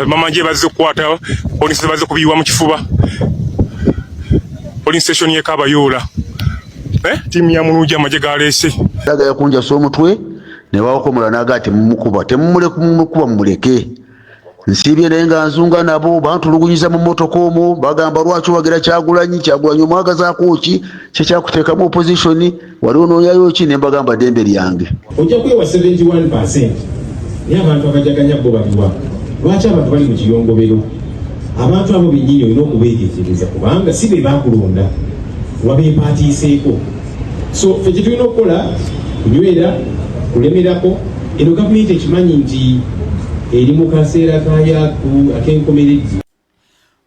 bamanje bazze kukwata polisi bazze kubiyiwa mu kifuba police station ye Kabayoola tiimu ya Mulungi amaje galeese daga yakunja so omutwe ne bawakomola nagati mumukuba temumukuba mumuleke nsibye naye nga nzunga nabo bantulugunyiza mu motoka omwo bagamba lwaki wagira Kyagulanyi omwagazaako ki kyekyakuteekamu opposition waliwo nooyayo ki ne mbagamba ddembe lyange ojja kwewa 71% naye abantu abajaganya bo baliwa lwaki abantu bali mu kiyongobero abantu abo bennyini olina okubeegetereza kubanga si be bakulonda wabeepaatiiseeko so ffe kyetulina okukola kunywera kulemerako eno gavumenti ekimanyi nti eri mu kaseera kayaku ak'enkomeredde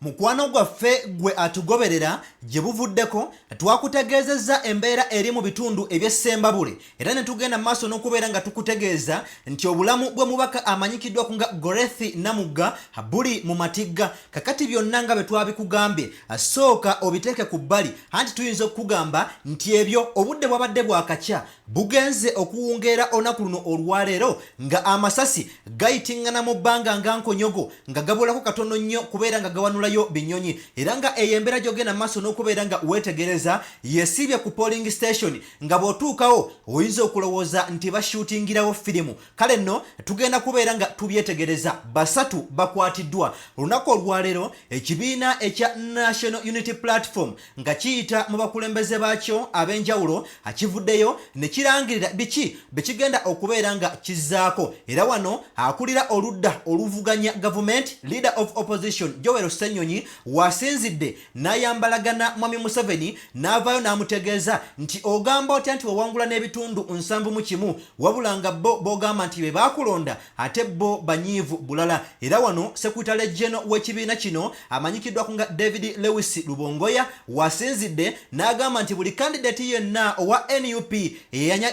mukwano gwaffe gwe atugoberera gye buvuddeko twakutegeezezza embeera eri mu bitundu eby'Essembabule era ne tugenda maaso n'okubeera nga tukutegeeza nti obulamu bw'omubaka amanyikiddwa ku nga Hon.Namugga buli mu matigga kakati byonna nga bwe twabikugambye asooka obiteeke ku bbali anti tuyinza okukugamba nti ebyo obudde bwabadde bwakakya bugenze okuwungeera olunaku luno olwaleero nga amasasi gayitingana mu bbanga nga nkonyogo nga gabulako katono nnyo kubeera nga gawanula yo binyonyi era nga eyembera gyogenda maaso n'okubeera nga weetegereza yesibye ku polling station nga bw'otuukawo oyinza okulowooza nti bashuutingirawo firimu kale nno tugenda kubeera nga tubyetegereza basatu bakwatiddwa olunaku olwaleero ekibiina ekya National Unity Platform nga kiyita mu bakulembeze baakyo ab'enjawulo akivuddeyo ne kirangirira biki bekigenda okubeera nga kizzaako era wano akulira oludda oluvuganya government leader of opposition Joel Ssenyonyi wasinzidde n'ayambalagana Mwami Museveni n'avaayo n'amutegeeza nti ogamba otya nti wawangula n'ebitundu 71 wabula nga bo bogamba nti be baakulonda ate bo banyiivu bulala era wano sekutale jeno w'ekibiina kino amanyikiddwa ku nga David Lewis Lubongoya wasinzidde n'agamba nti buli kandidate yenna owa NUP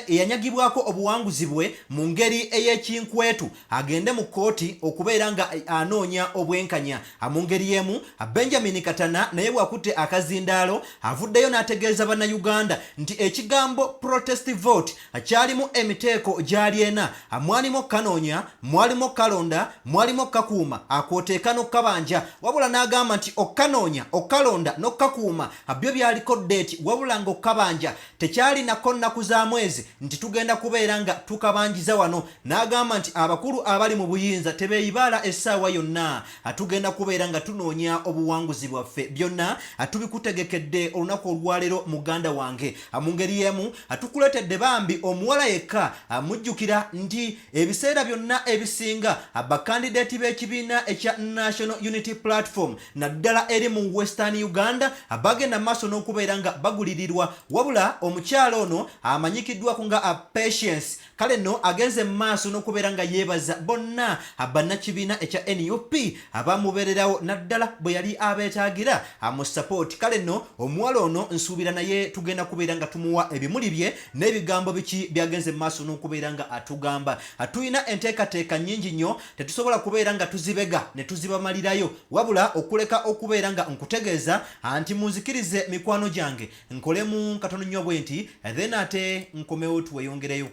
eyanyagibwako obuwanguzi bwe mu ngeri ey'ekinkwetu agende mu kooti okubeera nga anoonya obwenkanya mu ngeri y'emu Benjamin Katana naye bwakutte akazindaalo avuddeyo n'ategeeza bannayuganda nti ekigambo protest vote kyalimu emiteeko gyali ena mwalimu kanoonya mwalimu kalonda mwalimu kakuuma akwoteeka n'okkabanja wabula n'agamba nti okkanoonya okkalonda n'okkakuuma byo byaliko date wabula nga okkabanja tekyalinako nnaku za mwezi nti tugenda kubeera nga tukabanjiza wano n'agamba nti abakulu abali mu buyinza tebeeyibaala essaawa yonna tugenda kubeera nga tunoonya obuwanguzi bwaffe byonna tubikutegekedde olunaku olwaleero muganda wange mu ngeri y'emu tukuleetedde bambi omuwala yekka mujjukira nti ebiseera byonna ebisinga bakandidati b'ekibiina ekya National Unity Platform naddala eri mu Western Uganda bagenda maaso n'okubeera nga bagulirirwa wabula omukyalo ono amanyikiddwa ku nga Patience kale nno agenze maaso n'okubeera nga yeebaza bonna bannakibiina ekya NUP abamubeererawo naddala bwe yali abeetaagira mu support kale nno omuwala ono nsuubira naye tugenda kubeera nga tumuwa ebimuli bye n'ebigambo biki byagenze maaso n'okubeera nga atugamba tulina enteekateeka nnyingi nnyo tetusobola kubeera nga tuzibega ne tuzibamalirayo wabula okuleka okubeera nga nkutegeeza anti munzikirize mikwano gyange nkolemu katono nnyo bwe nti then ate nkomewo tuweyongereyo.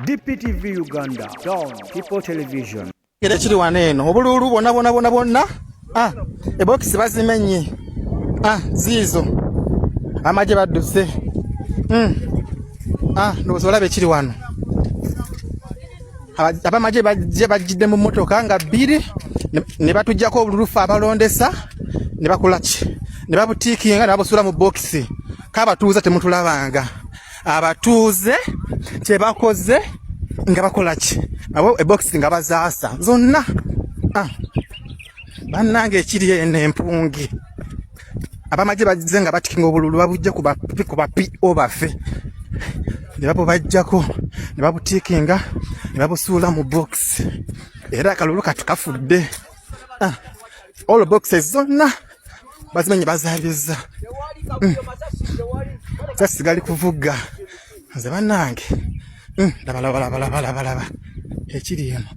DPTV Uganda, Dawn People Television. Kile kiri waneno obululu bonna ebokisi bazimenye ziizo amaje badduse ndowooza olabe kiri wano abamaje bajjidde mu mmotoka nga bbiri ne batujjako obululufu abalondesa ne bakulaki ne babutiikinga ne babusuula mu bokisi kabatuuze temutulabanga abatuuze kyebakoze nga bakolaki abo eboxi nga bazaasa zonna bannange ekiri eno empungi abamaje bagize nga batikinga obululu babujja ku PO baffe ne babo bajjako ne babutiikinga ne babusuula mu box era akalulu katukafudde all boxes zonna bazimenye bazaabiza sasigali kuvuga nze bannange laba ekiri eno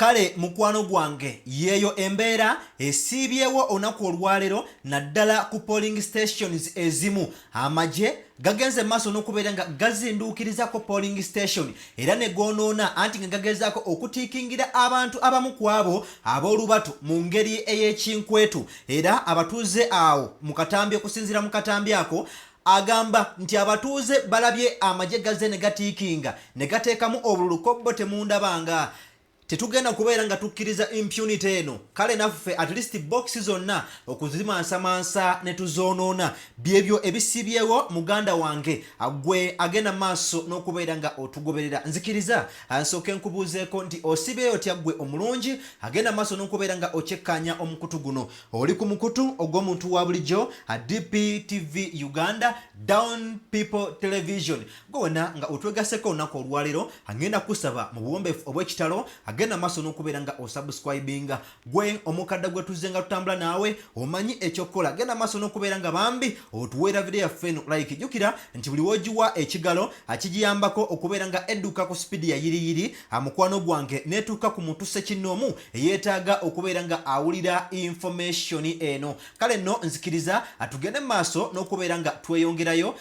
kale mukwano gwange yeyo embeera esiibyewo olunaku olwaleero naddala ku polling stations ezimu amagye gagenze maaso n'okubeera nga gazinduukirizako polling station era ne goonoona anti nga gagezaako okutiikingira abantu abamu ku abo ab'olubatu mu ngeri ey'ekinkwetu era abatuuze awo mu katambi okusinziira mu katambi ako agamba nti abatuuze balabye amagye gazze ne gatiikinga ne gateekamu obululu kobbo temundabanga tetugenda kubeera nga tukkiriza impunity eno kale naffe at least box zonna okuzimansamansa ne tuzoonoona byebyo ebisibyewo muganda wange agwe agenda maaso n'okubeera nga otugoberera nzikiriza ansooke nkubuuzeeko nti osibyeyo otya gwe omulungi agenda maaso n'okubeera nga okyekkanya omukutu guno oli ku mukutu ogw'omuntu wa bulijjo DPTV Uganda Down People Television gowena nga otwegaseko olunaku olwaleero agenda kusaba mu buwombeefu obw'ekitalo agenda maaso n'okubeera nga osubscribinga gwe omukadde gwe tuzze nga tutambula naawe omanyi ekyokukola agenda maaso n'okubeera nga bambi otuweera video yaffe eno like jjukira nti buli w'ogiwa ekigalo akigiyambako okubeera nga edduka ku speed ya yiriyiri mukwano gwange neetuuka ku muntu ssekinnoomu eyeetaaga okubeera nga awulira information eno kale nno nzikiriza tugende mu maaso n'okubeera nga tweyongerayo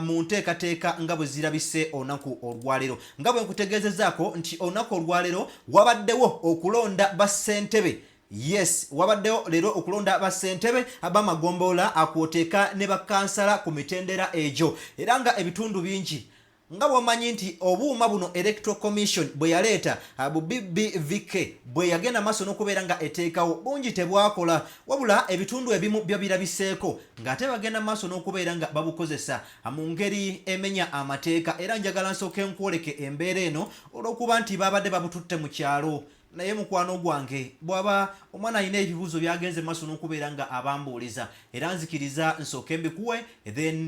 mu nteekateeka nga bwe zirabise olunaku olwaleero nga bwe nkutegeezezaako nti olunaku olwaleero wabaddewo okulonda bassentebe yes wabaddewo leero okulonda bassentebe ab'amagombolola akwoteeka ne bakansala ku mitendera egyo era nga ebitundu bingi nga bw'omanyi nti obuuma buno electoral commission bwe yaleeta BBVK bwe yagenda maaso n'okubeera nga eteekawo bungi tebwakola wabula ebitundu ebimu byo birabiseeko ng'ate bagenda maaso n'okubeera nga babukozesa mu ngeri emenya amateeka era njagala nsooke nkwoleke embeera eno olw'okuba nti babadde babututte mu kyalo naye mukwano gwange bw'aba omwana alina ebibuuzo byagenze maaso n'okubeera nga abambuuliza era nzikiriza nsooke mbikuwe then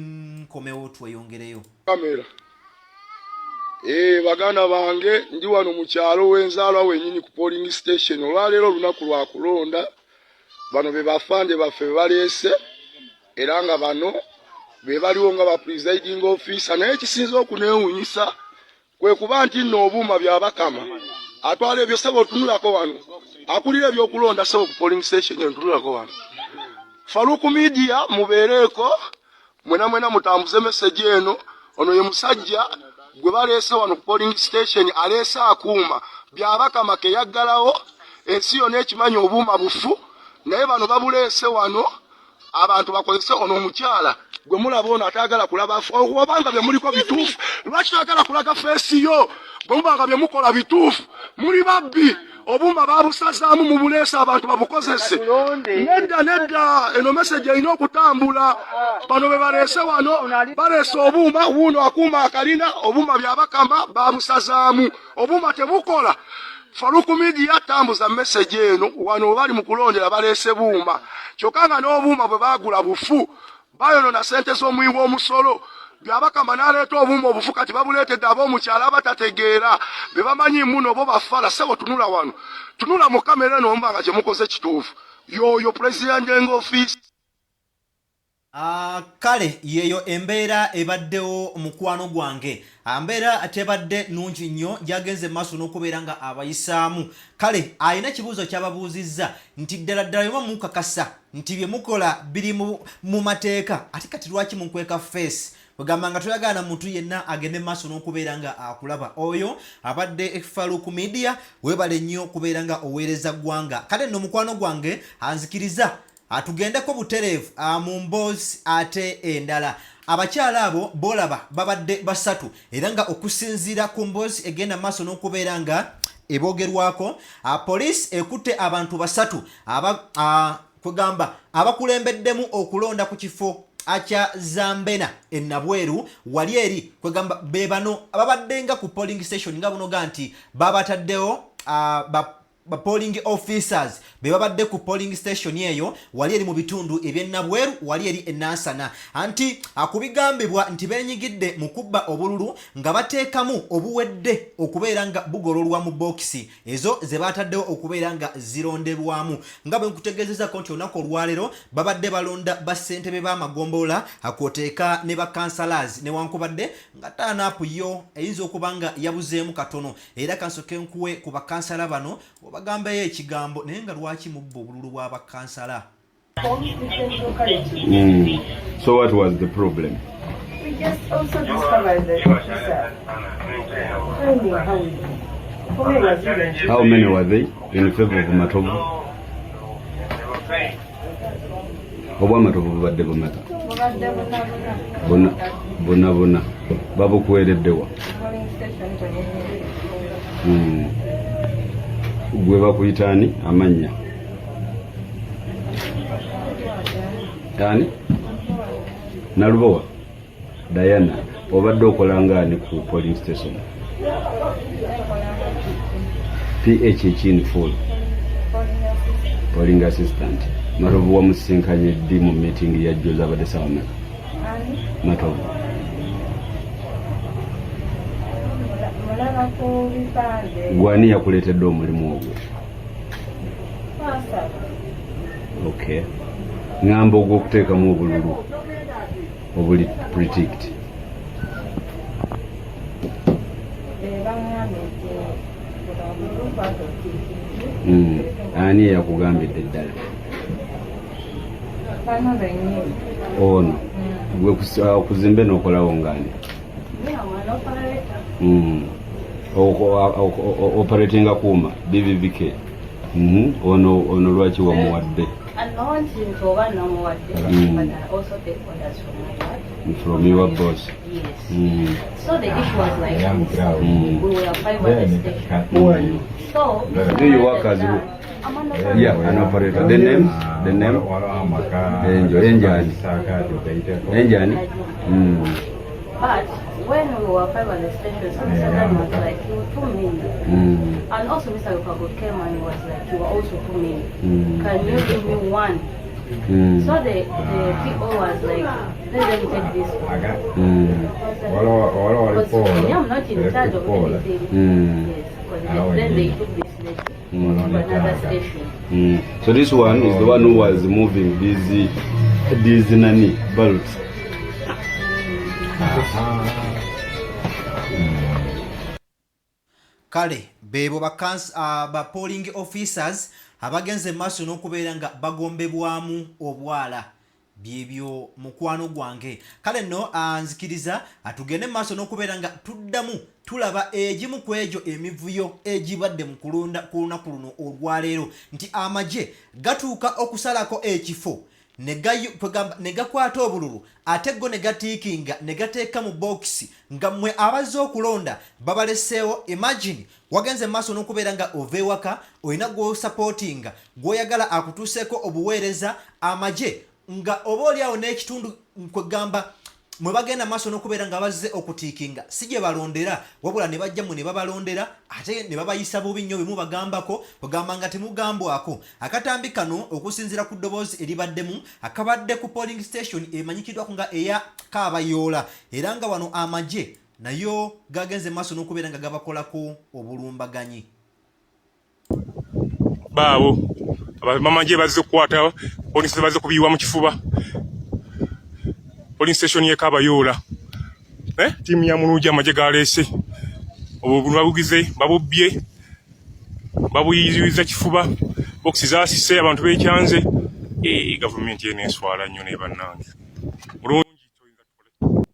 nkomewo tweyongereyo kamera baganda bange ndi wano mu kyalo w'enzaalwa wenyini ku polling station olwaleero olunaku lwa kulonda bano be bafande baffe baleese era nga bano be baliwo nga ba presiding officer naye ekisinza okuneewuunyisa kwe kuba nti nno obuuma byabakama atwala ebyo sebo otunulako wano akulira ebyokulonda sebo ku polling station entunulako wano Faruku media mubeereko mwena mutambuze message eno ono ye musajja gwe baleese wano ku polling station aleese akuuma byabakama ke yaggalawo ensi yonna ekimanyi obuuma bufu naye bano babuleese wano abantu bakozese ono omukyala gwe mulaba ono ataagala kulaba obanga bye muliko bituufu lwaki taagala kulaga feesi yo bwe mubanga bye mukola bituufu muli babbi obuuma babusazaamu mu buleese abantu babukozese nedda eno message erina okutambula bano be baleese wano baleese obuuma wuuno akuuma akalina obuuma byabakama babusazaamu obuuma tebukola Faruku media tambuza message eno wano bali mu kulondera baleese buuma kyokka nga n'obuuma bwe baagula bufu bayonona sente z'omuwi w'omusolo byabakama n'aleeta obuuma obufu kati babuleetedde ab'omukyala abatategeera be bamanyi muno bo bafala sebo tunula wano tunula mu kamera eno omba nga gye mukoze kituufu yoyo president office kale yeyo embeera ebaddewo mukwano gwange ambeera tebadde nungi nnyo gyagenze maaso n'okubeera nga abayisaamu kale alina ekibuuzo ky'ababuuzizza nti ddala ddala bye mukakasa nti bye mukola biri mu mateeka ate kati lwaki munkweka feesi wegamba nga toyagala muntu yenna agende maaso n'okubeera nga akulaba oyo abadde Faruku media webale nnyo okubeera nga oweereza ggwanga kale nno mukwano gwange anzikiriza atugendeko butereevu mu mboozi ate endala abakyala abo bolaba babadde basatu era nga okusinziira ku mboozi egenda maaso n'okubeera nga ebogerwako poliisi ekutte abantu basatu kwegamba abakulembeddemu okulonda ku kifo acha Zambena enabweru wali eri kwegamba be bano ababaddenga ku polling station nga buno ganti babataddewo polling officers bebabadde ku polling station eyo wali eri mu bitundu eby'Ennabweru wali eri Nansana anti akubigambibwa nti benyigidde mu kubba obululu nga bateekamu obuwedde okubeera nga bugololwa mu bokisi ezo ze bataddewo okubeera nga zironderwamu nga bwe nkutegeezezako nti olunaku olwaleero babadde balonda bassentebe b'amagombolola akwoteeka ne bakansalas newankubadde nga taanaapu yo eyinza okuba nga yabuzeemu katono era kansoke nkuwe ku bakansala bano bagambayo ekigambo naye nga lwaki mubba obululu bw'abakansala. So what was the problem? We just also discovered that How many were they in favor of Matovu? Obwa Matovu badde bamata. Bona babukuweereddewa. Gwe bakuyitaani amannya ani Nalubowa Diana obadde okola ngaani ku polling station PH in full polling assistant Matovu wamusinkanye ddi mu meeting ya Joza abadde sawa mmeka Matovu gwani yakuleetedde omulimu ogwo okay ngamba ogw'okuteekamu obululu obuli predict ani yakugambidde ddala ono gwe kuzimbe n'okolawo ngaani operating akuuma BBVK ono lwaki wamuwadde from your boss. So the issue was like we were 5 at the station. So do you work as yeah, an operator. The name Enjani. But when we were 5 at the station, someone was like, you were too many. And also Mr. Lukago came and he was like, you were also too many. Can you give me one? So the PO was like, let them take this one. I'm not in charge of anything. Yes, because then they took this lady to another station. So this one is the one who was moving these nani ballots. Kale bebo ba polling officers abagenze maaso n'okubeera nga bagombebwamu obwala byebyo mukwano gwange. Kale nno anzikiriza atugende maaso n'okubeera nga tuddamu tulaba egimu ku egyo emivuyo egibadde mu kulonda ku lunaku luno olwaleero nti amagye gatuuka okusalako ekifo ne gakwata obululu ate go ne gatiikinga ne gateeka mu bokisi nga mmwe abazze okulonda babaleseewo. Imagine wagenze maaso n'okubeera nga ova ewaka olina gw'osupportinga gw'oyagala akutuuseeko obuweereza amagye nga oba oliawo n'ekitundu kwegamba mwe bagenda maaso n'okubeera nga bazze okutiikinga si gye balondera wabula ne bajjamu ne babalondera ate ne babayisa bubi nnyo bwe mubagambako kugamba nga temugambwako. Akatambi kano okusinziira ku ddoboozi eribaddemu akabadde ku polling station emanyikiddwako nga eya Kaabayoola era nga wano amagye nayo gagenze maaso n'okubeera nga gabakolako obulumbaganyi. Baawo abamagye bazze kukwata polisi bazze kubiyiwa mu kifuba polling station ye Kaabayoola tiimu ya Munujja amagye galeese obululu babugize babubbye babuyiziza kifuba bokisi zaasise abantu beekyanze gavumenti yeneeswala nnyo ne bannange bulungi toyinza tukole.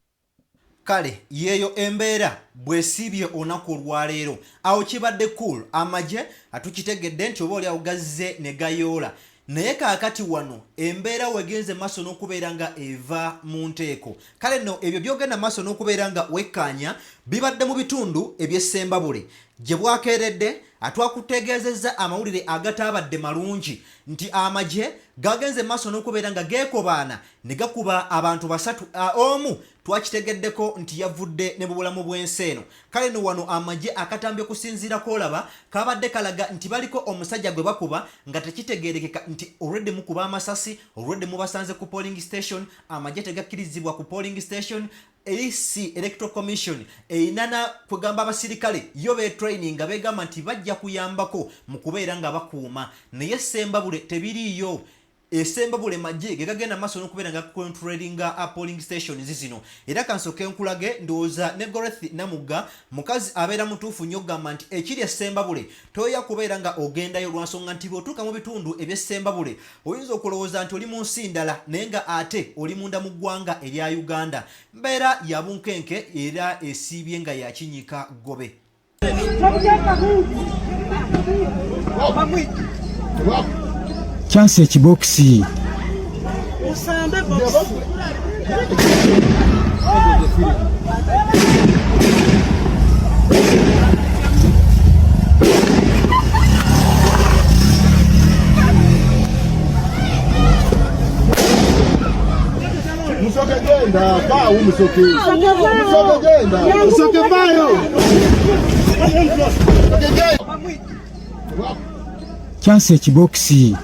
Kale yeeyo embeera bwesiibye olunaku olwaleero awo kibadde cool amagye atukitegedde nti oba oliawo gazze ne gayoola naye kaakati wano embeera wegenze maaso n'okubeera nga eva mu nteeko. Kale nno ebyo byogenda maaso n'okubeera nga wekkaanya bibadde mu bitundu eby'Essembabule gye bwakeeredde atwakutegeezezza amawulire agatabadde malungi nti amagye gagenze maaso n'okubeera nga geekobaana ne gakuba abantu basatu omu twakitegeddeko nti yavudde ne mu bulamu bw'ensi eno. Kale no wano amagye akatambye okusinziirako olaba kabadde kalaga nti baliko omusajja gwe bakuba nga tekitegeerekeka nti already mukuba amasasi, already mubasanze ku polling station, amagye tegakkirizibwa ku polling station. EC Electoral Commission einana kugamba abasirikale yo be training nga begamba nti bajja kuyambako mu kubeera nga bakuuma naye Ssembabule tebiriyo. Ssembabule magye gegagenda maaso n'okubeera nga controllinga polling stations zino era kansoke nkulage ndowooza ne Hon.Namugga mukazi abeera mutuufu nnyo okugamba nti ekiri Ssembabule toya kubeera nga ogendayo lwansonga nti bw'otuuka mu bitundu eby'Essembabule oyinza okulowooza nti oli mu nsi ndala naye nga ate oli munda mu ggwanga erya Uganda. Mbeera ya bunkenke era esiibye nga yakinyiika gobe. Chance ekibokisi Musoke genda ba umusoke genda musoke bayo chance ekibokisi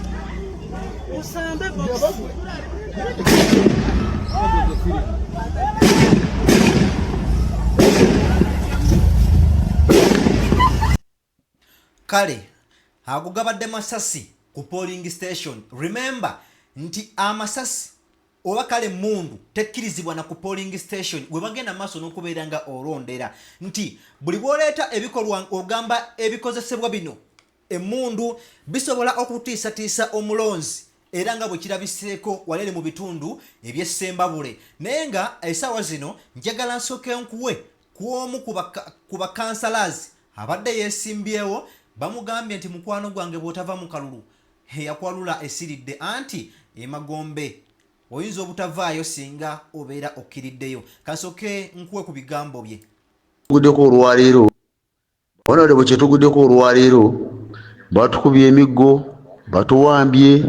kale ago gabadde masasi ku polling station. Remember nti amasasi oba kale mundu tekkirizibwa na ku polling station we bagenda maaso n'okubeera nga olondera nti buli bwoleeta ebikolwa ogamba ebikozesebwa bino emundu bisobola okutiisatiisa omulonzi era nga bwe kirabiseeko walere mu bitundu eby'Essembabule. Naye nga essaawa zino njagala nsooke nkuwe ku omu ku bakansalazi abadde yeesimbyewo bamugambye nti mukwano gwange bw'otava mu kalulu yakwalula esiridde anti emagombe oyinza obutavaayo singa obeera okkiriddeyo. Kansooke nkuwe ku bigambo bye. Tuguddeko olwaleero onale bwe kyetuguddeko olwaleero batukubye emiggo batuwambye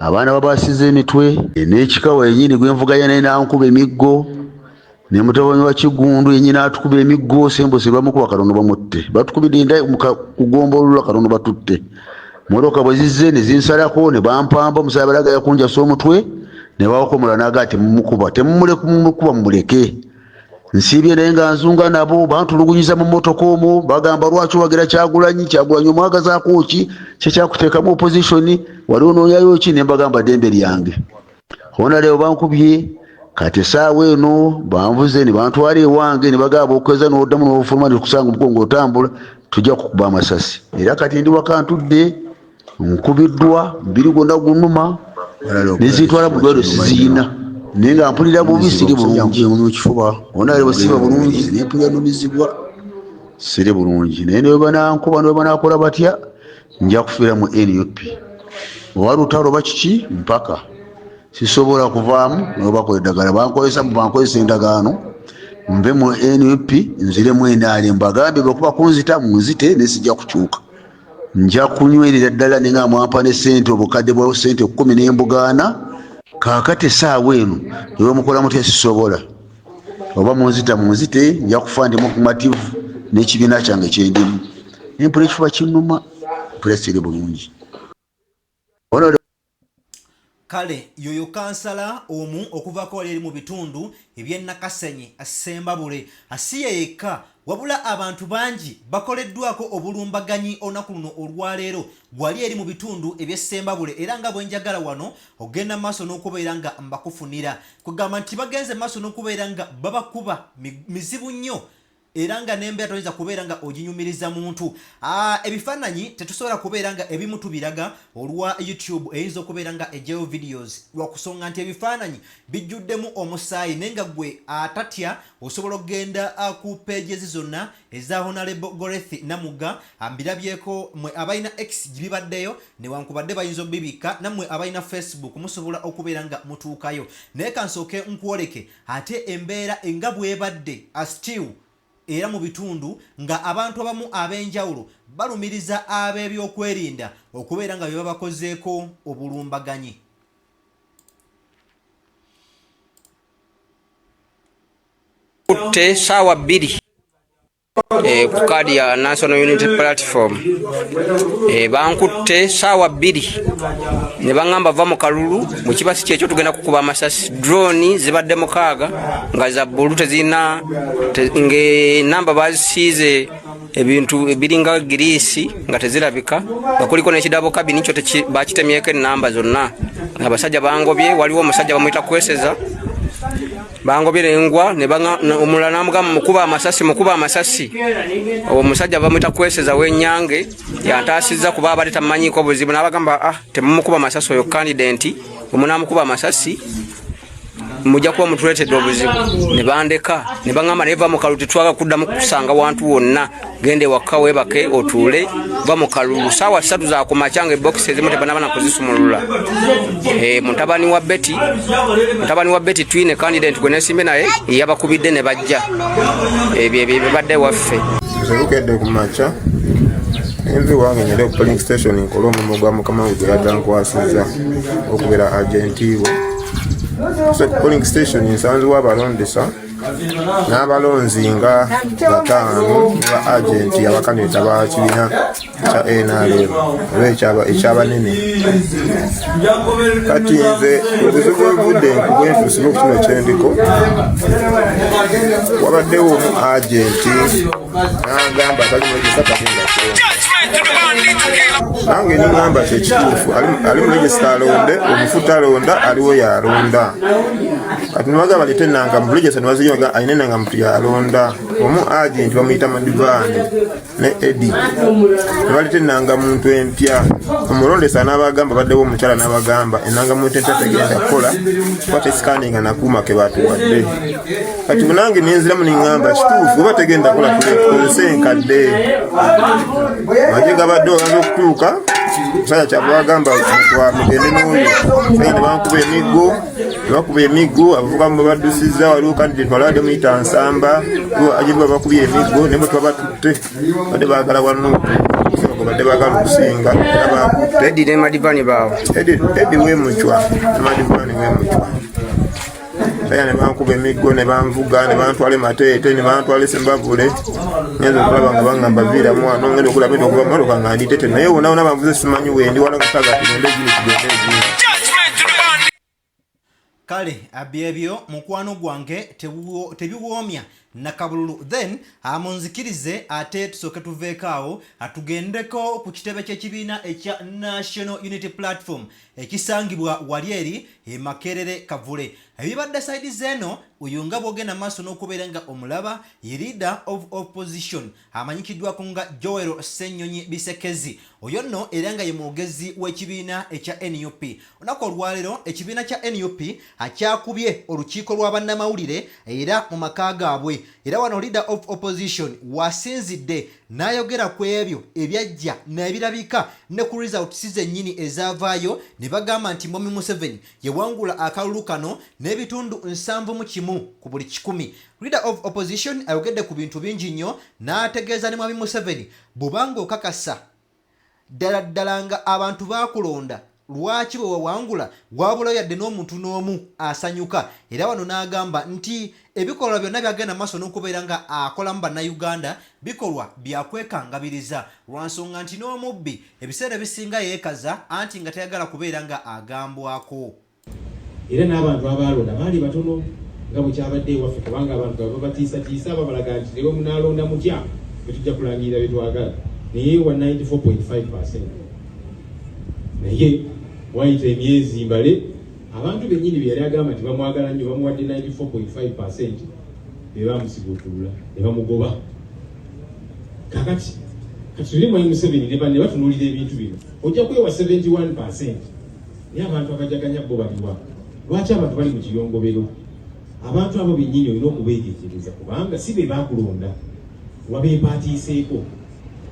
abaana babasize emitwe n'ekikawa yennyini gwenvuganya naye nankuba emiggo ne mutabani wa Kigundu yennyini atukuba emiggo Sembose bamukuba Katonda bamutte batukubidde enda kugombolula Katonda batutte mmotoka bwe zizze ne zinsalako ne bampamba omusaayi balaga yakunjasa omutwe ne bawakomola naga ati mumukuba temumukuba mumuleke. Nsiibye naye nga nzunga nabo bantulugunyiza mu mmotoka omwo bagamba lwaki wagira Kyagulanyi omwagazaako ki kyekyakuteekamu opposition wali onooyayo ki ne mbagamba ddembe lyange. Hona leo bankubye kati essaawa eno banvuze ne bantwala ewange ne bagamba okweza n'oddamu n'obufuluma ne tukusanga omugongo otambula tujja kukuba amasasi. Era kati ndi waka ntudde nkubiddwa mbiri gwonna gunuma nezitwala mu ddwaliro siziina naye nga mpulira bubi siri bulungi mukifuba ona lero siba bulungi nempulira numizibwa siri bulungi naye ne banankuba ne banakola batya nja kufiira mu NUP wali utalo bakiki mpaka sisobola kuvaamu nobakola eddagala bankozesa endagaano nve mu NUP nzire mu NRM mbagambye bwekuba kunzita munzite nesijja kukyuka nja kunywerera ddala nenga mwampa ne ssente obukadde bwa ssente 10 n'embugaana kakati essaawa eno ebamukola mutya sisobola oba munzite nja kufa ndi mukumativu n'ekibiina kyange kyendimu empula ekifuba kinnuma pulesiri bulungi. Kale yoyo kansala omu okuvako wali eri mu bitundu eby'Nakasenyi Ssembabule asiye yekka wabula abantu bangi bakoleddwako obulumbaganyi olunaku luno olwaleero gwali eri mu bitundu eby'Essembabule era nga bwenjagala wano ogenda maaso n'okubeera nga mbakufunira kugamba nti bagenze maaso n'okubeera nga babakuba mizibu nnyo era nga nembeera toyinza kubeera nga oginyumiriza muntu. Ebifaananyi tetusobola kubeera nga ebimu tubiraga olwa YouTube eyinza okubeera nga ejjayo videos lwakusonga nti ebifaananyi bijjuddemu omusaayi naye nga gwe atatya osobola okugenda ku pages zonna eza Hon.Namugga mbirabyeko mmwe abalina X gibibaddeyo newankubadde bayinza obibika nammwe abalina Facebook musobola okubeera nga mutuukayo naye kansooke nkwoleke ate embeera enga bwebadde still era mu bitundu nga abantu abamu ab'enjawulo balumiriza ab'ebyokwerinda okubeera nga bye babakozeeko obulumbaganyi. Kutte saawa 2 ku kaadi ya National Unity Platform bankutte saawa 2 ne baŋŋamba va mu kalulu mu kibasi kyekyo tugenda kukuba amasasi. Drone zibadde 6 nga za bbulu tezirina ng'enamba bazisiize ebintu ebiringa giriisi nga tezirabika nga kuliko n'ekidabo kabini kyo bakitemyeko ennamba zonna. Abasajja bangobye, waliwo omusajja bamuyita kweseza bangobye engwa omulala namugamba mukuba amasasi. Omusajja bamuyita kweseza w'ennyange yantaasizza kuba abadde tamanyiiko buzibu n'abagamba temumukuba amasasi oyo candidate omunamukuba amasasi mujja kuba mutuleetedde obuzibu. Ne bandeka ne baŋŋamba naye va mu kalulu tetwaga kuddamu kusanga wantu wonna, gende waka weebake otuule, va mu kalulu. Saawa 3 za ku makya nga ebokisi ezimu tebanaba na kuzisumulula. Mutabani wa Betty twine candidate gwe nesimbe naye yabakubidde ne bajja. Ebyo bibadde waffe. Zebukedde ku makya envi wange nyere ku polling station nkola omulimu gwa mukama we gwe yatankwasizza okubeera agenti we. So polling station nsanzibwa abalondesa n'abalonzi nga 5 ba agenti abakandidata ba kibiina kya NRM oba ekyabanene. Kati nze obuzibu obuvudde nkubwentusibe ku kino kyendiko, wabaddewo omu agenti n'agamba atalimulejesa katinga nange niŋŋamba kyekituufu ali mulejesa alonde omufuta alonda aliwo yalonda. Kati nibagamba lete ennanga mulejesa nibaziyoga alina ennanga mutu yalonda. Omu agenti bamuyita Madivaani ne Edi nibaleta ennanga muntu empya. Omulondesa n'abagamba baddewo omukyala n'abagamba ennanga muntu empya tegenda kukola kwata sikaninga nakuuma ke batuwadde. Kati munange nenziramu niŋŋamba kituufu oba tegenda kukola tukozese enkadde. Maje gabadde oganza okutuuka musajja kyabwe bagamba mugende n'oyo sayi ne bakuba emiggo abavuga mu babaddusizza waliwo candidate walabadde muyita Nsamba ajibu bakubye emiggo ne bwe twabatutte badde baagala wanuutu badde baagala okusinga era bakutte. Edi ne Madivaani baawo Edi weemucwa ne Madivaani weemucwa saya ne bankuba emiggo ne banvuga ne bantwala Mateete ne bantwala Ssembabule. Ngenza okulaba nga baŋŋamba viiramu wano ngenda okulaba edi okuva mmotoka nga nditete naye wona wona banvuze simanyi wendi wala kutaga tugende egiri tugende egiri. Kale abyebyo mukwano gwange tebiwoomya nakabululu. Then amunzikirize ate tusooke tuveekaawo atugendeko ku kitebe ky'ekibiina ekya National Unity Platform ekisangibwa wali eri Makerere Kavule. Ebibadde saidi zeno uyu nga bwogenda maaso n'okubeera nga omulaba ye leader of opposition amanyikiddwako nga Joel Ssenyonyi Bisekezi. Oyo nno era nga ye mwogezi w'ekibiina ekya NUP. Olunaku olwaleero ekibiina kya NUP akyakubye olukiiko lwa bannamawulire era mu maka gaabwe. Era wano leader of opposition wasinzidde n'ayogera ku ebyo ebyajja n'ebirabika ne ku results zennyini ezaavaayo ne bagamba nti Mwami Museveni yewangula akalulu kano n'ebitundu 71 ku buli 100. Leader of opposition ayogedde ku bintu bingi nnyo n'ategeeza ne Mwami Museveni bw'obanga okakasa ddala nga abantu baakulonda lwaki bwe wawangula wabula yadde n'omuntu n'omu asanyuka. Era wano n'agamba nti ebikolwa byonna byagenda maaso n'okubeera nga akolamu bannayuganda bikolwa byakwekangabiriza lwansonga nti n'omubbi ebiseera bisinga yeekaza anti nga tayagala kubeera nga agambwako. Era n'abantu abalonda baali batono nga bwekyabadde ewaffe kubanga abantu baba batiisatiisa babalaga nti ne bwe munaalonda mutya bwe tujja kulangirira bye twagala naye wa 94.5%. Naye wayita emyezi mbale abantu bennyini bye yali agamba nti bamwagala nnyo bamuwadde 94.5% be bamusiguutulula ne bamugoba. Kakati tuli Mwami Museveni ne banne batunuulira ebintu bino ojja kwewa 71% naye abantu abajaganya bo baliwa. Lwaki abantu bali mu kiyongobero? Abantu abo bennyini olina okubeegekereza kubanga si be baakulonda wabeepaatiiseeko.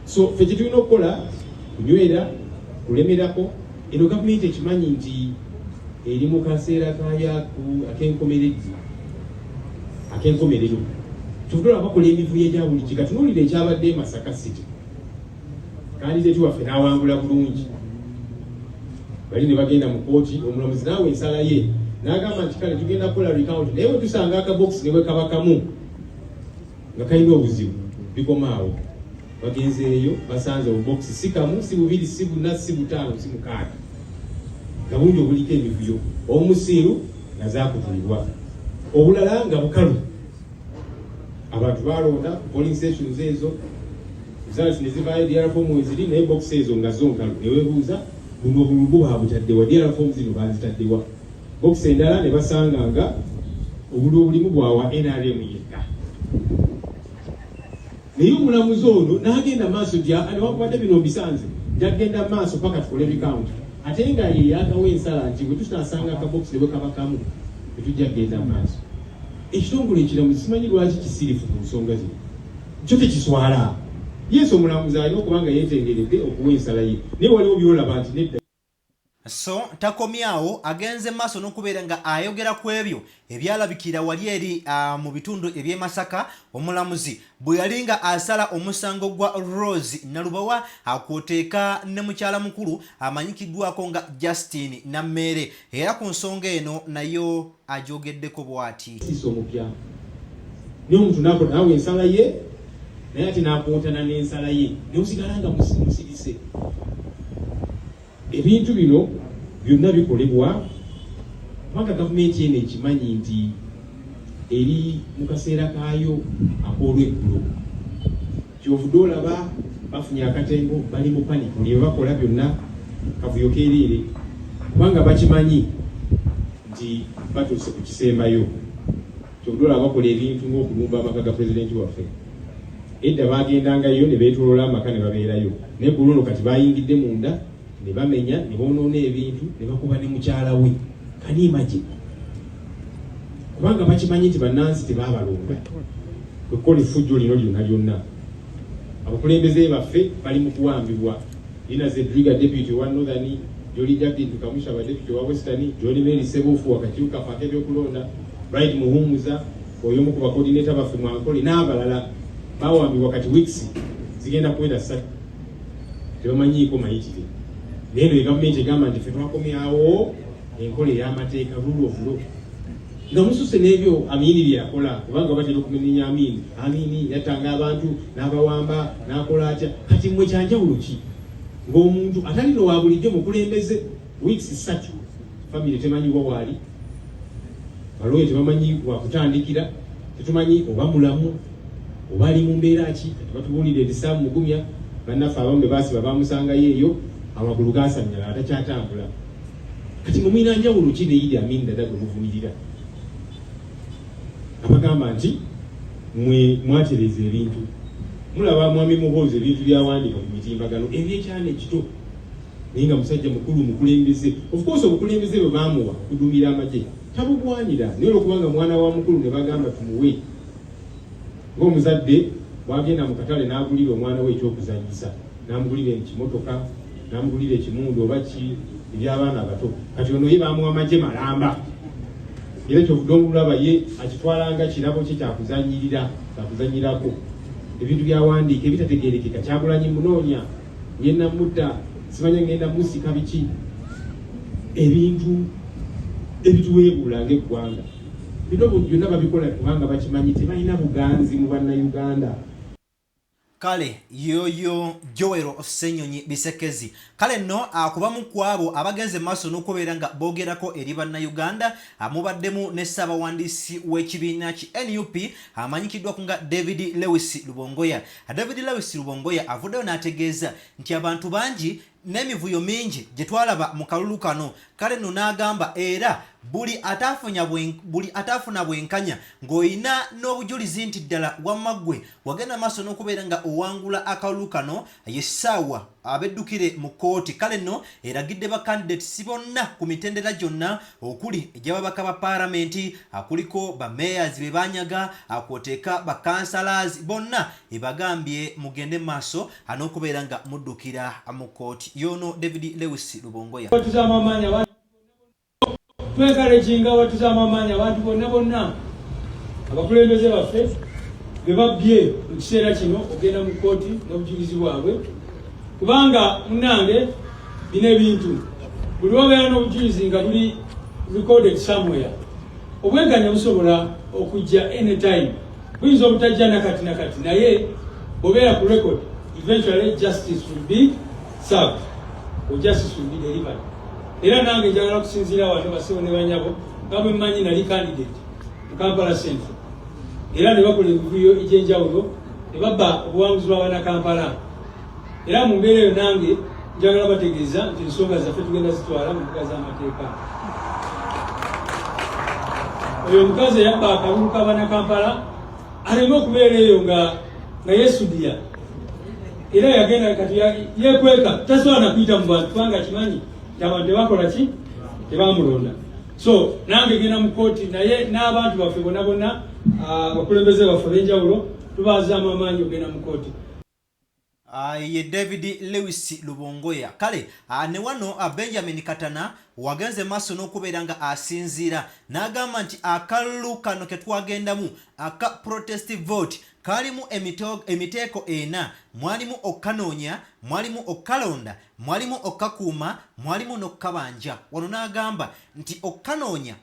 So ffe kye tulina okukola kunywera kulemerako. Eno gavumenti ekimanyi nti eri mu kaseera ak'enkomerero tudola bakola emivuyo egya buli kika tunuulira ekyabadde Masaka City kandidate waffe n'awangula bulungi bali ne bagenda mu kooti omulamuzi naawe ensala ye n'agamba nti kale tugenda kukola recount naye bwe tusanga akabokisi ne bwe kabakamu nga kalina obuzibu bikomaawo bagenzeeyo basanze obubokisi si kamu si bubiri si buna si butaano si mukaaga nga bungi obuliko emivuyo omusiiru nga zaakutulibwa obulala nga bukalu abantu balonda polling stations ezo results ne zivaayo DRL form eziri naye box ezo nga zo nkalu ne weebuuza buno obululu baabutaddewa DRL form zino baazitaddewa box endala ne basanga nga obululu obulimu bwawa NRM yekka naye omulamuzi ono n'agenda maaso newakubadde bino bisanze jagenda maaso paka tukole recount ate nga ye yagawo ensala nti bwe tutasanga akabokisi ne bwe kabakamu tetujja kgenda maaso ekitongole ekiramuzi simanyi lwaki kisirifu ku nsonga zino kyo tekiswala yesu omulamuzi alina okubanga yeetengeredde okuwa ensala ye naye waliwo byolaba nti nedda so takomyawo agenze maaso n'okubeera nga ayogera ku ebyo ebyalabikira wali eri mu bitundu eby'e Masaka omulamuzi bwe yali nga asala omusango gwa Rose Nalubawa akwoteeka ne mukyala mukulu amanyikiddwako nga Justin Nammere era ku nsonga eno nayo ajogeddeko bw'ati omupya naye omuntu naawe ensala ye naye ate n'akontana n'ensala ye naye osigala nga musirise ebintu bino byonna bikolebwa kubanga gavumenti eno ekimanyi nti eri mu kaseera kaayo ak'olweggulo kyovudde olaba bafunye akatembo bali mu paniki bye bakola byonna kavuyo keereere kubanga bakimanyi nti batuuse ku kisembayo kyovudde olaba bakola ebintu ng'okulumba amaka ga pulezidenti waffe edda bagendangayo ne beetolola amaka ne babeerayo naye ku luno kati bayingidde munda ne bamenya ne bonoona ebintu ne bakuba ne mukyala we kaniimagi kubanga bakimanyi nti bannansi tebaabalonda kwekukola effujjo lino lyonna lyonna abakulembeze baffe bali mu kuwambibwa Lina Zedriga deputy wa Northern Joli Jacqueline Tukamusha ba deputy wa Western Joli Mary Sebufu wakakiuka fake ebyokulonda Bright Muhumuza oyo mu kuba coordinator baffe mwankoli n'abalala bawambibwa kati weeks zigenda kwenda 3 tebamanyiiko mayitire neno egavumenti egamba nti ffe twakomyawo enkola ey'amateeka rule of law nga mususe n'ebyo Amini bye yakola kubanga batera okumenya Amini yatanga abantu n'abawamba n'akola atya kati mmwe kyanjawulo ki ng'omuntu atalina wa bulijjo mukulembeze weeks 3 family temanyiwa waali baloye tebamanyi wakutandikira tetumanyi oba mulamu oba ali mu mbeera ki batubuulire ebisaamu mugumya bannaffe abamu be baasiba bamusangayo eyo amagulu gaasanyala atakyatambula kati mumwina njawulo ki ne Idi Amin Dada gwe muvumirira abagamba nti mwe mwatereza ebintu mulaba mwami Muhoozi ebintu byawandiika ku mitimbagano ebyekyana ekito naye nga musajja mukulu mukulembeze of course obukulembeze bwe baamuwa kudumira amagye tabugwanira naye olwokubanga mwana wa mukulu ne bagamba tumuwe ng'omuzadde bwagenda mu katale n'agulira omwana we ekyokuzanyisa n'amugulira ekimotoka n'amugulira ekimundu oba ki eby'abaana abato kati ono ye baamuwa amagye malamba era kyovudde omulaba ye akitwalanga kirabo kye kyakuzanyirako ebintu byawandiika ebitategeerekeka Kyagulanyi munoonya yenna mutta simanya ngenda musika biki ebintu ebituweebuula ng'eggwanga bino byonna babikola kubanga bakimanyi tebalina buganzi mu bannayuganda kale yoyo Joero Ssenyonyi Bisekezi kale no akubamu kwabo abagenze maaso n'okubeera nga boogerako eri bannayuganda mubaddemu ne ssaabawandiisi w'ekibiina ki NUP amanyikiddwako nga David Lewis Lubongoya. David Lewis Lubongoya avuddeyo n'ategeeza nti abantu bangi n'emivuyo mingi gye twalaba mu kalulu kano kale no n'agamba era buli ataafuna bwenkanya ng'olina n'obujulizi nti ddala wamma ggwe wagenda maaso n'okubeera nga owangula akalulu kano yessaawa abeddukire mu kooti kale no eragidde bakandidates bonna ku mitendera gyonna okuli egy'ababaka ba paalamenti akuliko bamayors be banyaga akwoteeka bakansalas bonna ebagambye mugende maaso n'okubeera nga muddukira mu kooti yono David Lewis Lubongoya. Twekalekinga watuzama amaanyi abantu bonna abakulembeze baffe bebabye mu kiseera kino ogenda mu kkooti n'obujulizi bwabwe kubanga munnange bino ebintu buli wabeera n'obujulizi nga buli recorded somewhere obweganya busobola okujja anytime buyinza obutajja nakati naye obeera ku record eventually justice will be served or justice will be delivered. Era nange njagala kusinziira wano basibo ne banyabo nga bwe mmanyi nali candidate mu Kampala Central era ne bakola ebivuyo egy'enjawulo ne babba obuwanguzi bw'abaana Kampala era mu mbeera eyo nange njagala bategeeza nti ensonga zaffe tugenda zitwala mu mbuga z'amateeka. Oyo omukazi eyabba akalulu k'abaana Kampala aleme okubeera eyo nga yeesuddiya era yagenda kati yeekweka tasobola na kuyita mu bantu kubanga kimanyi nti abantu tebakola ki tebamulonda. So nange genda mu kkooti naye n'abantu baffe bonna abakulembeze baffe ab'enjawulo tubaazaamu amaanyi ogenda mu kkooti. Ye David Lewis Lubongoya kale ne wano Benjamin Katana wagenze maaso n'okubeera nga asinziira n'agamba nti akalulu kano ke twagendamu aka protest vote kalimu emiteeko ena mwalimu okkanoonya mwalimu okkalonda mwalimu okkakuuma mwalimu n'okkabanja. Wano n'agamba nti okkanoonya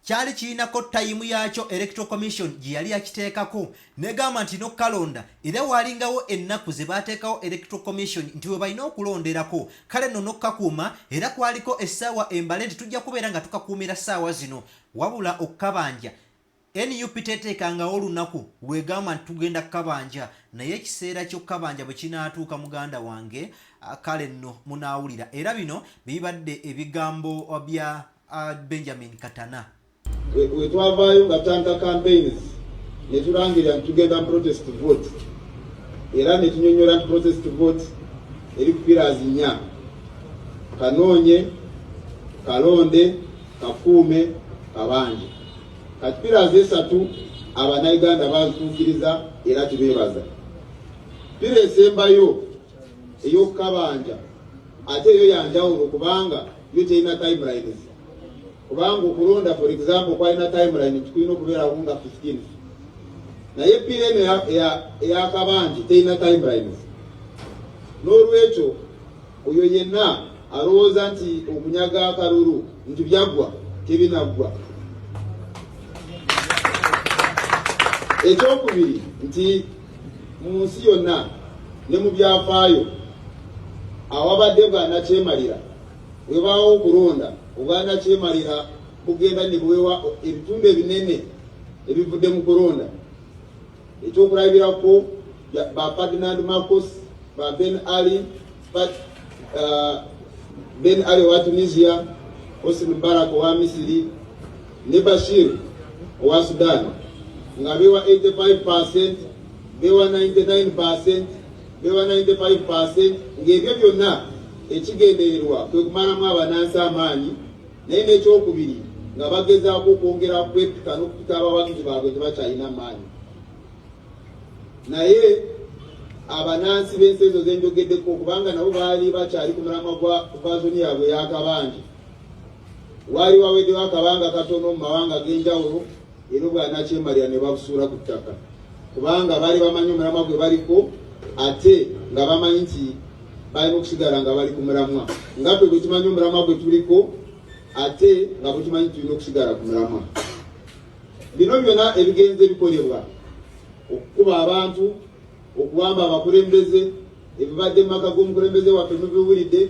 kyali kirinako tayimu yakyo electoral commission gye yali yakiteekako negamba nti n'okkalonda era walingawo ennaku ze baateekawo electoral commission nti we balina okulonderako kale nno n'okkakuuma era kwaliko essaawa embale nti tujja kubeera nga tukakuumira ssaawa zino wabula okkabanja NUP teteekangawo olunaku lwegamba nti tugenda kkabanja naye ekiseera ky'okkabanja bwe kinaatuuka muganda wange kale nno munaawulira era bino bibadde ebigambo bya Benjamin Katana. We twavaayo nga tanta campaigns ne tulangira nti tugenda protest vote era ne tunyonyola nti protest vote eri ku pillars 4 kanoonye kalonde kakuume kabanje kati pillars 3 abannayuganda bazituukiriza era tubeebaza. Pira esembayo ey'okukabanja ate eyo yanjawulo kubanga yo terina timelines kubanga okulonda for example kwalina timeline tukulina okubeera nga 15 naye pira eno eyakabanje terina timelines n'olwekyo oyo yenna alowooza nti okunyaga akalulu nti byaggwa tebinaggwa. Ekyokubiri nti mu nsi yonna ne mu byafaayo awabadde bw'anakyemalira webaawo okulonda obwana kyemalira bugenda ne buwewa ebitundu ebinene ebivudde mu kulonda. Ekyokulabirako ba Ferdinand Marcos ba Ben Ali wa Tunisia, Hosni Mubarak owa Misiri ne Bashir owa Sudan nga bewa 85%, bewa 99%, bewa 95%. ng'ebyo byonna ekigendererwa kwe kumalamu abanansi amaanyi naye n'ekyokubiri nga bagezaako okwongera kwepika n'okupika abawagizi baabwe tebakyalina maanyi. Naye abanansi b'ensi ezo zenjogeddeko kubanga nabo baali bakyali ku mulamwa gwa vaazoni yaabwe ey'akabanja waali waweddewo akabanga katono mu mawanga ag'enjawulo era bw'anakyemalira ne babusuula ku ttaka kubanga baali bamanyi omulamwa gwe baliko ate nga bamanyi nti balina okusigala nga bali ku mulamwa nga ffe bwe tumanyi omulamwa gwe tuliko ate nga bwe tumanyi tulina okusigala ku mulamwa. Bino byonna ebigenze bikolebwa okukuba abantu okuwamba abakulembeze ebibadde mu maka g'omukulembeze waffe mubiwulidde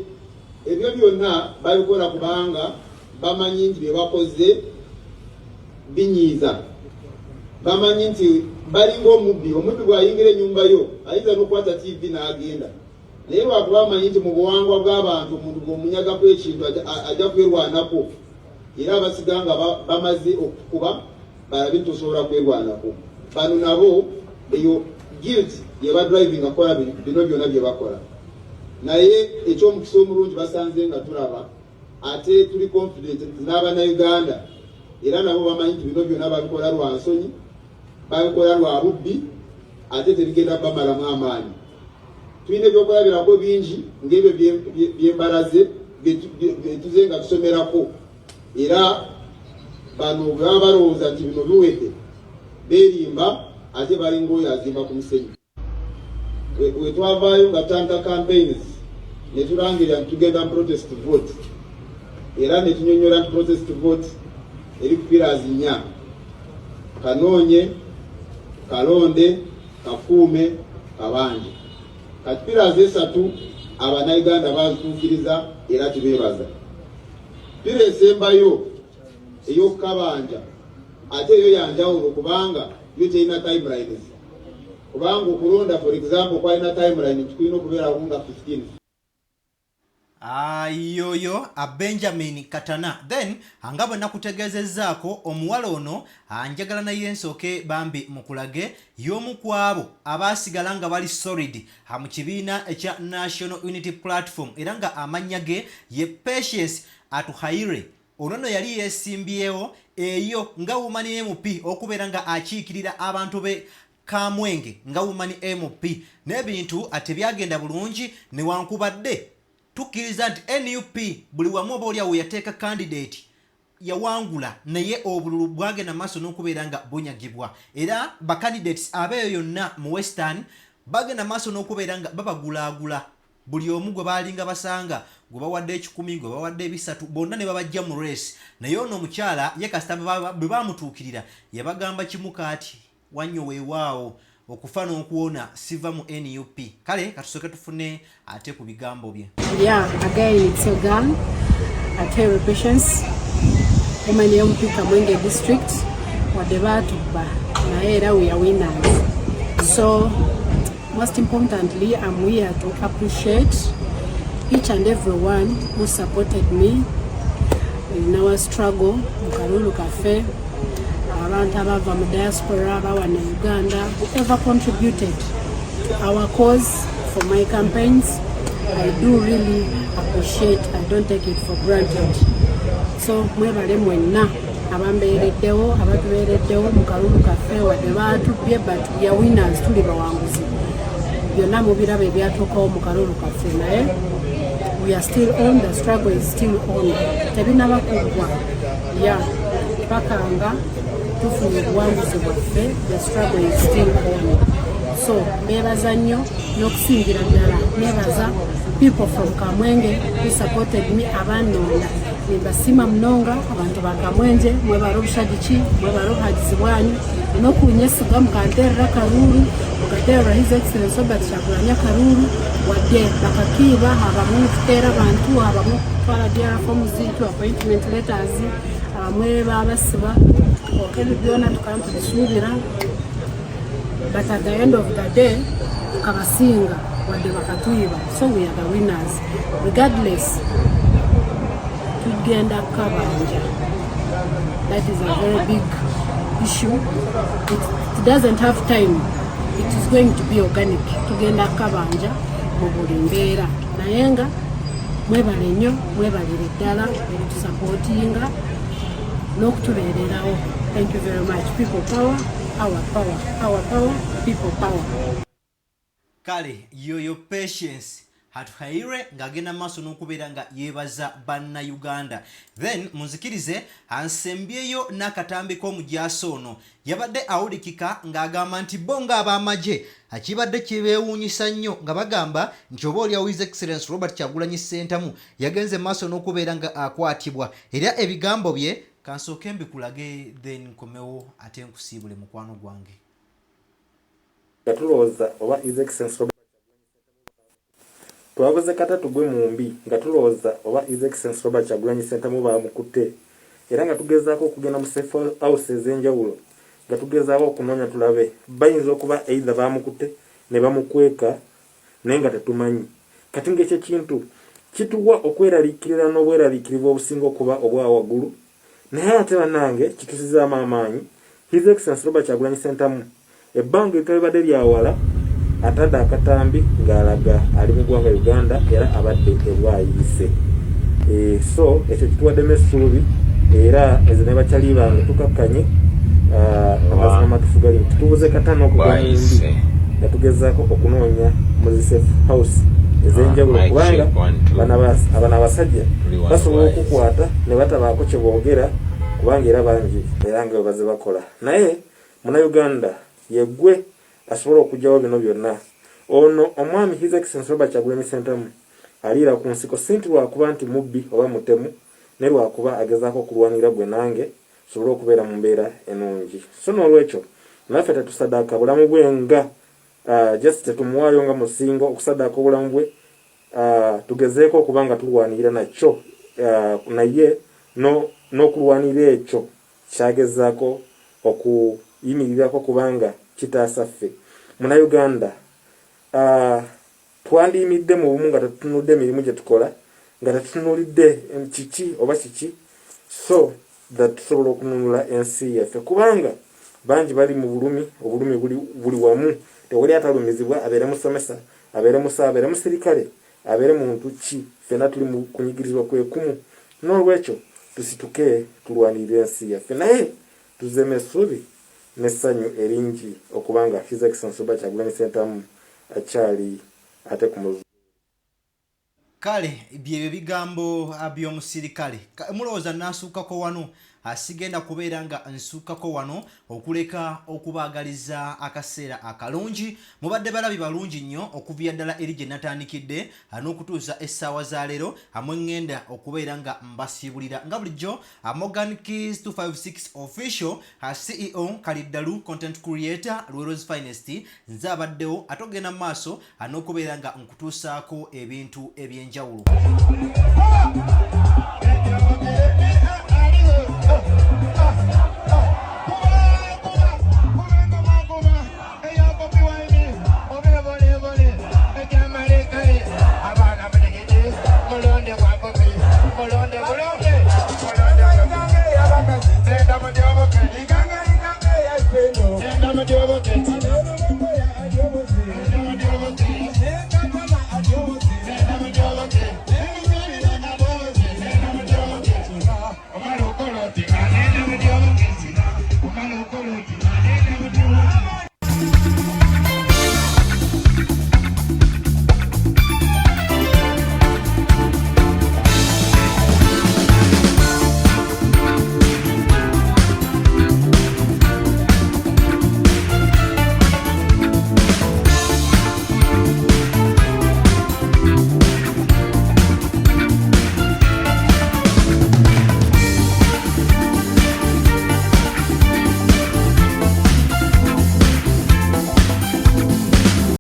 ebyo byonna babikola kubanga bamanyi nti bye bakoze binyiiza. Bamanyi nti balinga omubbi bw'ayingira ennyumba yo ayinza n'okwata TV n'agenda naye lwakuba bamanyi nti mu buwangwa bw'abantu omuntu bw'omunyagako ekintu ajja kwerwanako era abasiga nga bamaze okukuba balabe nti osobola kwerwanako. Bano nabo eyo guilt ye badriving akola bino byonna bye bakola naye ekyomukisa omulungi basanze nga tulaba ate tuli confident nti n'abannayuganda era nabo bamanyi nti bino byonna babikola lwa nsonyi babikola lwa bubbi ate tebigenda bamalamu amaanyi. Tulina ebyokulabirako bingi ng'ebyo byembalaze byetuze nga tusomerako era bano bwe baba balowooza nti bino biwedde beerimba ate balinga oyo azimba ku musenyu. We twavaayo nga tanta campaigns ne tulangirira nti tugenda mu protest vote era ne tunyonnyola nti protest vote eri ku pillars 4: Kanoonye, Kalonde, Kafuume, Kabanje. Kati pillars 3 Abannayuganda bazituukiriza era tubeebaza. Pira esembayo ey'okukabanja ate eyo yanjawulo kubanga yo terina timelines. Kubanga okulonda for example kwalina timeline tukulina okubeerawo nga 15. Ayoyo a Benjamin Katana. Then angabo nakutegezezzaako omuwala ono anjagala naye nsooke bambi mukulage y'omu kwabo abaasigala nga bali solid mu kibiina ekya National Unity Platform era nga amannya ge ye Patience Atuhaire. Ono yali yeesimbyewo eyo nga woman MP okubeera nga akiikirira abantu be Kamwenge nga woman MP n'ebintu ate byagenda bulungi newankubadde tukkiriza nti NUP buli wamu oba oliawo yateeka candidate yawangula naye obululu bwagenda maaso n'okubeera nga bunyagibwa era ba candidates abeeyo yonna mu Western bagenda maaso n'okubeera nga babagulaagula buli omu gwe baalinga basanga gwe bawadde 10 gwe bawadde 3 bonna ne babajja mu race naye ono omukyala ye kasita bwe baamutuukirira yabagamba kimu kaati wanyo weewaawo okufa n'okuwona siva mu NUP. Kale katusooke tufune ate ku bigambo bye. Yeah, again it's a gun. Ate Patience woman MP Kamwenge district wadde baatubba naye era we are winners. So most importantly, I'm here to appreciate each and everyone who supported me in our struggle mu Kalulu Cafe. Abantu abava mu diaspora abawa ne Uganda, whoever contributed to our cause for my campaigns, I do really appreciate. I don't take it for granted. So mwebale mwenna abambeereddewo abatubeereddewo mu Kalulu Cafe wadde baatubye but we are winners, tuli bawanguzi. Byonna mubiraba ebyatuukawo mu Kalulu Cafe naye we are still on, the struggle is still on. Tebinaba kuggwa. Yeah, pakanga tufunye obuwanguzi bwaffe, the struggle is still on. So nebaza nnyo n'okusingira ddala nebaza people from Kamwenge who supported me abannonda nembasiima munonga abantu ba Kamwenge mwebala obushagiki mwebala obuhagizi bwanyu n'okunyesiga mukanterera Kalulu mukaterera His Excellency Robert Kyagulanyi Kalulu wadde bakakiiba abamu kuteera bantu abamu kutwala DR forms zintu appointment letters abamwe babasiba okeri byona tukaba tubisuubira but at the end of the day tukabasinga wadde bakatuyiba. So we are the winners regardless. Tugenda kabanja, that is a very big issue. It doesn't have time. It is going to be organic. Tugenda kabanja mu buli mbeera naye nga mwebale nnyo mwebalire ddala okutusupportinga n'okutubeererawo. Thank you very much. People power, our power, our power, people power. Kale yoyo Patience Atuhaire ngagenda maaso n'okubeera nga yeebaza banna Uganda. Then munzikirize ansembyeyo n'akatambi k'omujaso ono yabadde awulikika ng'agamba nti bonga ab'amagye akibadde kibeewuunyisa nnyo nga bagamba nti oba olya His Excellency Robert Kyagulanyi Ssentamu yagenze maaso n'okubeera nga akwatibwa era ebigambo bye kansooke mbikulage then nkomewo ate nkusiibule mukwano gwange. Tulowooza oba His Excellency Robert twabuze katatu gwe mumbi nga tulowooza oba His Excellency Robert Kyagulanyi Ssentamu baamukutte era nga tugezaako okugenda mu safe house ez'enjawulo nga tugezaako okunoonya tulabe bayinza okuba either baamukutte ne bamukweka naye nga tetumanyi. Kati ng'ekyo kintu kituwa okweraliikirira n'obweraliikirivu obusinga okuba obwa waggulu naye ate bannange kitusizaamu amaanyi. His Excellency Robert Kyagulanyi Ssentamu ebbanga etalibadde lyawala atadde akatambi ng'alaga ali mu ggwanga Uganda era abadde ebwayise. So ekyo kituwaddemu essuubi era ezo ne bakyali bange tukakkanye amazima amatufu gali nti tubuze katano okugwa mumbi nga tugezaako okunoonya mu zi safe house ez'enjawulo kubanga abana abasajja basobola okukwata ne batabaako kye boogera kubanga era bangi era nga baze bakola. Naye Munnayuganda yeggwe asobola okugyawo bino byonna. Ono omwami His Excellency Robert Kyagulanyi Ssentamu aliira ku nsiko sinti lwakuba nti mubbi oba mutemu ne lwakuba agezaako okulwanira gwe nange sobola okubeera mu mbeera ennungi. So n'olwekyo naffe tetusadaaka bulamu bwe nga just tetumuwaayo nga musingo okusadaaka obulamu bwe tugezeeko okuba nga tulwanirira nakyo naye n'okulwanira ekyo kyagezaako okuyimirirako kubanga kitaasa ffe. Munnayuganda twandiyimidde mu bumu nga tetutunudde emirimu gye tukola nga tetutunulidde kiki oba kiki so that tusobola okununula ensi yaffe kubanga bangi bali mu obulumi buli wamu. Tewali atalumizibwa abeere musomesa abeere musawo abeere musirikale abeere muntu ki ffenna tuli mu kunyigirizibwa kwekumu. N'olwekyo tusituke tulwanirira ensi yaffe naye tuzeme essuubi n'essanyu eringi okubanga His Excellency Robert Kyagulanyi Ssentamu akyali ate ku muzu. Kale byebyo bigambo by'omusirikale mulowooza naasuukako wano asigenda kubeera nga nsuukako wano okuleka okubaagaliza akaseera akalungi. Mubadde balabi balungi nnyo okuvya ddala eri gye natandikidde n'okutuusa essaawa za leero amwe ŋŋenda okubeera nga mbasiibulira nga bulijjo Morgan Keys 256 official CEO Kaliddalu content creator Lwero's finest nze abaddewo ate ogenda mu maaso n'okubeera nga nkutuusaako ebintu eby'enjawulo.